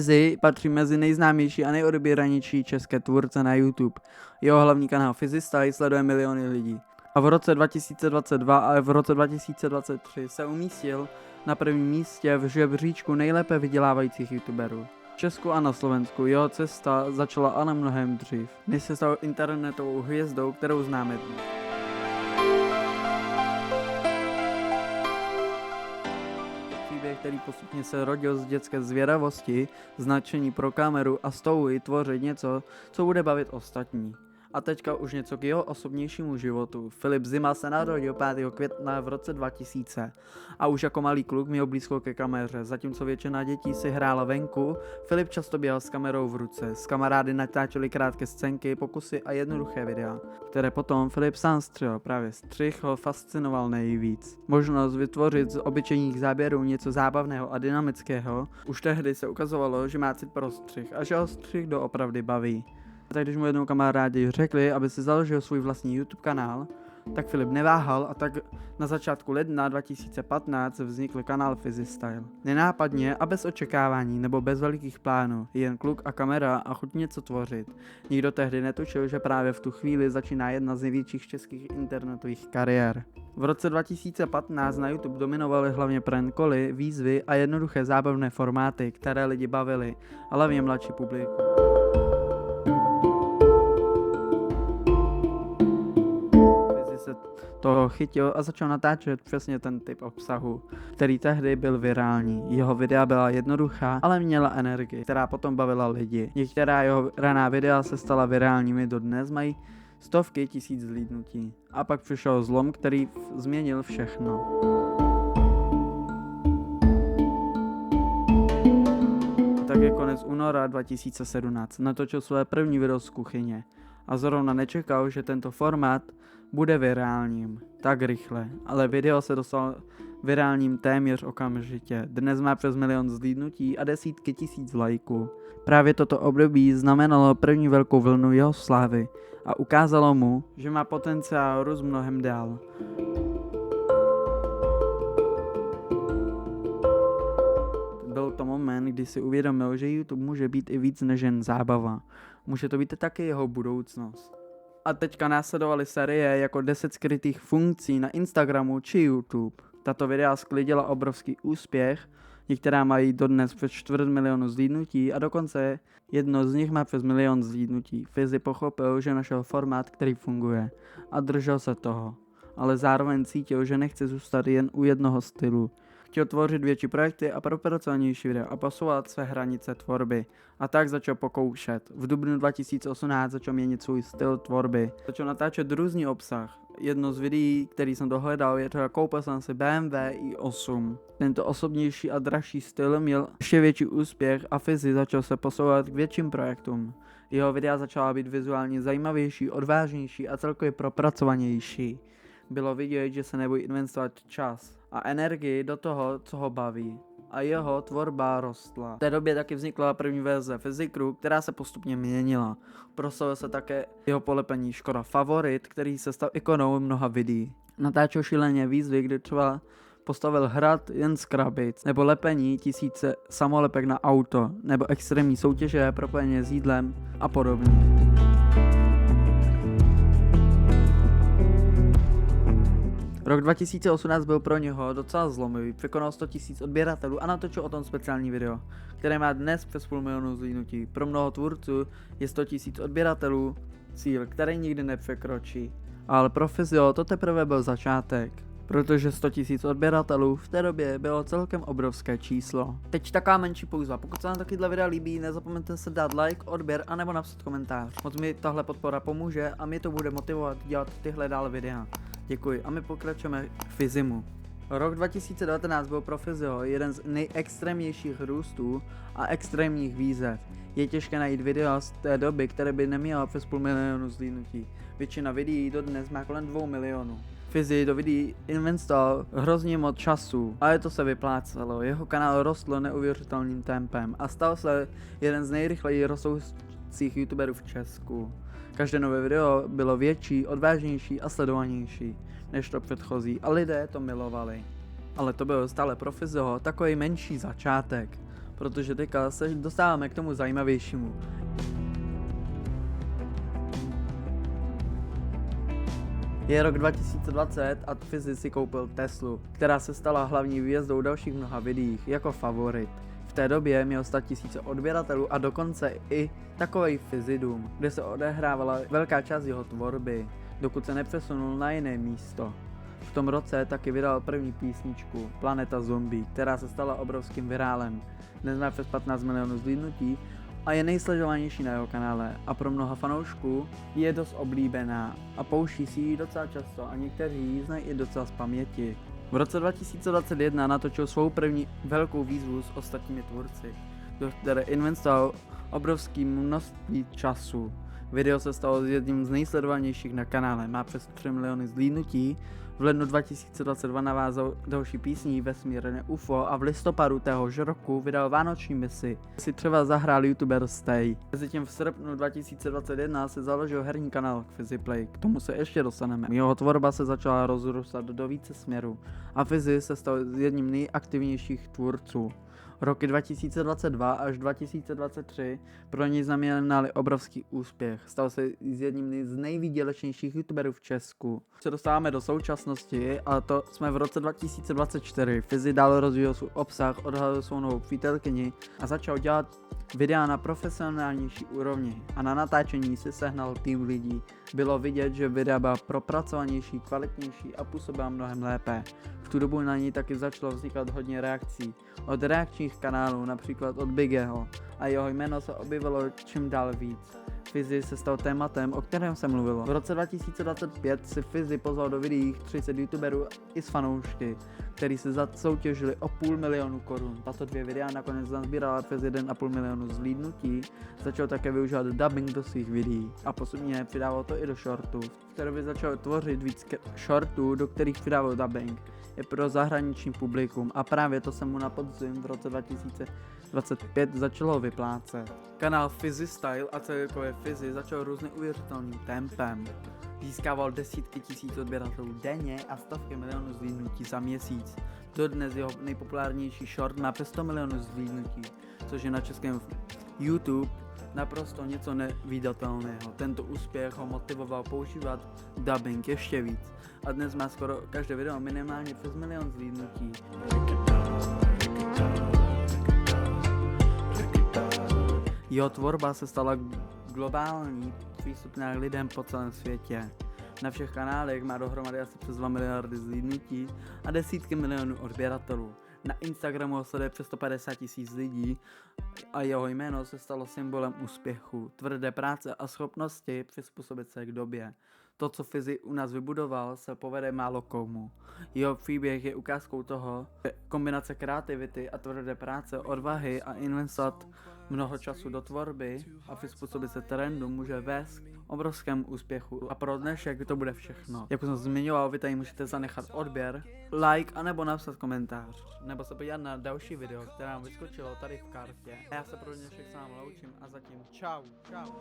Fizzy patří mezi nejznámější a nejodebíranější české tvůrce na YouTube. Jeho hlavní kanál Fizzystyle sleduje miliony lidí. A v roce 2022 a v roce 2023 se umístil na prvním místě v žebříčku nejlépe vydělávajících YouTuberů. V Česku a na Slovensku jeho cesta začala ale mnohem dřív, než se stal internetovou hvězdou, kterou známe dnes. Příběh, který postupně se rodil z dětské zvědavosti, značení pro kameru a z touhy tvořit něco, co bude bavit ostatní. A teďka už něco k jeho osobnějšímu životu. Filip Zima se narodil 5. května v roce 2000 a už jako malý kluk měl blízko ke kameře. Zatímco většina dětí si hrála venku, Filip často běhal s kamerou v ruce. S kamarády natáčeli krátké scénky, pokusy a jednoduché videa, které potom Filip sám střihl. Právě střih ho fascinoval nejvíc. Možnost vytvořit z obyčejných záběrů něco zábavného a dynamického, už tehdy se ukazovalo, že má cit pro střih a že ho střih doopravdy baví. Tak když mu jednou kamarádi řekli, aby si založil svůj vlastní YouTube kanál, tak Filip neváhal a tak na začátku ledna 2015 vznikl kanál Fizzystyle. Nenápadně a bez očekávání nebo bez velikých plánů, jen kluk a kamera a chuť něco tvořit. Nikdo tehdy netušil, že právě v tu chvíli začíná jedna z největších českých internetových kariér. V roce 2015 na YouTube dominovaly hlavně prank cally, výzvy a jednoduché zábavné formáty, které lidi bavily, a hlavně mladší publikum. Toho chytil a začal natáčet přesně ten typ obsahu, který tehdy byl virální. Jeho videa byla jednoduchá, ale měla energii, která potom bavila lidi. Některá jeho raná videa se stala virálními, dodnes mají stovky tisíc zhlídnutí. A pak přišel zlom, který změnil všechno. Tak je konec února 2017. Natočil své první video z kuchyně. A zrovna nečekal, že tento formát bude virálním tak rychle, ale video se dostalo virálním téměř okamžitě. Dnes má přes 1 000 000 zhlídnutí a desítky tisíc lajků. Právě toto období znamenalo první velkou vlnu jeho slávy a ukázalo mu, že má potenciál růst mnohem dál. Byl to moment, kdy si uvědomil, že YouTube může být i víc než jen zábava. Může to být taky jeho budoucnost. A teďka následovaly série jako 10 skrytých funkcí na Instagramu či YouTube. Tato videa sklidila obrovský úspěch, některá mají dodnes přes 250 000 zhlídnutí a dokonce jedno z nich má přes 1 000 000 zhlídnutí. Fizzy pochopil, že našel formát, který funguje a držel se toho, ale zároveň cítil, že nechce zůstat jen u jednoho stylu. Chtěl tvořit větší projekty a propracovanější videa a posouvat své hranice tvorby. A tak začal pokoušet. V dubnu 2018 začal měnit svůj styl tvorby. Začal natáčet různý obsah. Jedno z videí, který jsem dohledal, je třeba koupil jsem si BMW i8. Tento osobnější a dražší styl měl ještě větší úspěch a Fizzy začal se posouvat k větším projektům. Jeho videa začala být vizuálně zajímavější, odvážnější a celkově propracovanější. Bylo vidět, že se nebojí investovat čas a energii do toho, co ho baví. A jeho tvorba rostla. V té době taky vznikla první verze Fizzykru, která se postupně měnila. Proslavil se také jeho polepení Škoda Favorit, který se stal ikonou mnoha videí. Natáčel šíleně výzvy, kdy třeba postavil hrad jen z krabic, nebo lepení tisíce samolepek na auto, nebo extrémní soutěže propojené s jídlem a podobně. Rok 2018 byl pro něho docela zlomový, překonal 100 000 odběratelů a natočil o tom speciální video, které má dnes přes 500 000 zhlídnutí. Pro mnoho tvůrců je 100 000 odběratelů cíl, který nikdy nepřekročí. Ale pro Fizzyho to teprve byl začátek, protože 100 000 odběratelů v té době bylo celkem obrovské číslo. Teď taková menší pouza, pokud se vám takovýhle videa líbí, nezapomeňte se dát like, odběr a nebo napsat komentář. Moc mi tahle podpora pomůže a mě to bude motivovat dělat tyhle dál videa. Děkuji a my pokračujeme k Fizzymu. Rok 2019 byl pro Fizzyho jeden z nejextrémnějších růstů a extrémních výzev. Je těžké najít videa z té doby, které by nemělo přes 500 000 zhlídnutí. Většina videí dodnes má kolem 2 milionů. Fizzy do videí investoval hrozně moc času, ale to se vyplácelo. Jeho kanál rostl neuvěřitelným tempem a stal se jeden z nejrychleji rostoucích youtuberů v Česku. Každé nové video bylo větší, odvážnější a sledovanější než to předchozí a lidé to milovali. Ale to byl stále pro Fizzyho takový menší začátek. protože teďka se dostáváme k tomu zajímavějšímu. Je rok 2020 a Fizzy si koupil Teslu, která se stala hlavní výjezdou dalších mnoha videích jako favorit. V té době měl 100 000 odběratelů a dokonce i takovej Fizzy Dům, kde se odehrávala velká část jeho tvorby, dokud se nepřesunul na jiné místo. V tom roce taky vydal první písničku Planeta Zombie, která se stala obrovským virálem. Dnes má přes 15 milionů zhlídnutí a je nejsledovanější na jeho kanále a pro mnoha fanoušků je dost oblíbená a pouští si ji docela často a někteří ji znají i docela z paměti. V roce 2021 natočil svou první velkou výzvu s ostatními tvůrci, do které investoval obrovské množství času. Video se stalo jedním z nejsledovanějších na kanále, má přes 3 miliony zhlídnutí. V lednu 2022 navázal další písní Vesmírné UFO a v listopadu téhož roku vydal vánoční misi. Si třeba zahrál youtuber Stay. Mezitím v srpnu 2021 se založil herní kanál Fizzy Play, k tomu se ještě dostaneme. Jeho tvorba se začala rozrůstat do více směrů a Fizzy se stal jedním z nejaktivnějších tvůrců. Roky 2022 až 2023 pro něj znamenaly obrovský úspěch. Stal se jedním z nejvýdělečnějších youtuberů v Česku. Se dostáváme do současnosti a to jsme v roce 2024. Fizzy dál rozvíjel svůj obsah, odhalil svou novou přítelkyni a začal dělat videa na profesionálnější úrovni a na natáčení si sehnal tým lidí. Bylo vidět, že videa byla propracovanější, kvalitnější a působila mnohem lépe. V tu dobu na ní taky začalo vznikat hodně reakcí. Od reakčních kanálů, například od Bigeho, a jeho jméno se objevilo čím dál víc. Fizzy se stal tématem, o kterém se mluvilo. V roce 2025 si Fizzy pozval do videí 30 youtuberů i s fanoušky, kteří se zasoutěžili o 500 000 korun. Tato 2 videa nakonec nazbírala přes 1,5 milionu zhlídnutí, začal také využívat dubbing do svých videí a postupně přidával to i do shortů. V té době začal tvořit víc shortů, do kterých přidával dubbing. Je pro zahraniční publikum a právě to se mu na podzim v roce 2025 začalo vyplácet. Kanál Fizzy Style a celkově Fizzy začal různě uvěřitelným tempem. Získával desítky tisíc odběratelů denně a stovky milionů zhlídnutí za měsíc. Dodnes jeho nejpopulárnější short má přes 100 milionů zhlídnutí, což je na českém YouTube naprosto něco nevídatelného. Tento úspěch ho motivoval používat dubbing ještě víc a dnes má skoro každé video minimálně přes 1 milion zhlídnutí. Jeho tvorba se stala globální, přístupná lidem po celém světě. Na všech kanálech má dohromady asi přes 2 miliardy zhlídnutí a desítky milionů odběratelů. Na Instagramu ho sleduje přes 150 000 lidí a jeho jméno se stalo symbolem úspěchu, tvrdé práce a schopnosti přizpůsobit se k době. To, co Fizzy u nás vybudoval, se povede málo komu. Jeho příběh je ukázkou toho, že kombinace kreativity a tvrdé práce, odvahy a investovat mnoho času do tvorby a přizpůsobit se trendu může vést k obrovskému úspěchu. A pro dnešek to bude všechno. Jak jsem zmiňoval, vy tady můžete zanechat odběr, like anebo napsat komentář. Nebo se podívat na další video, které nám vyskočilo tady v kartě. A já se pro dnešek s vámi loučím a zatím čau. Čau.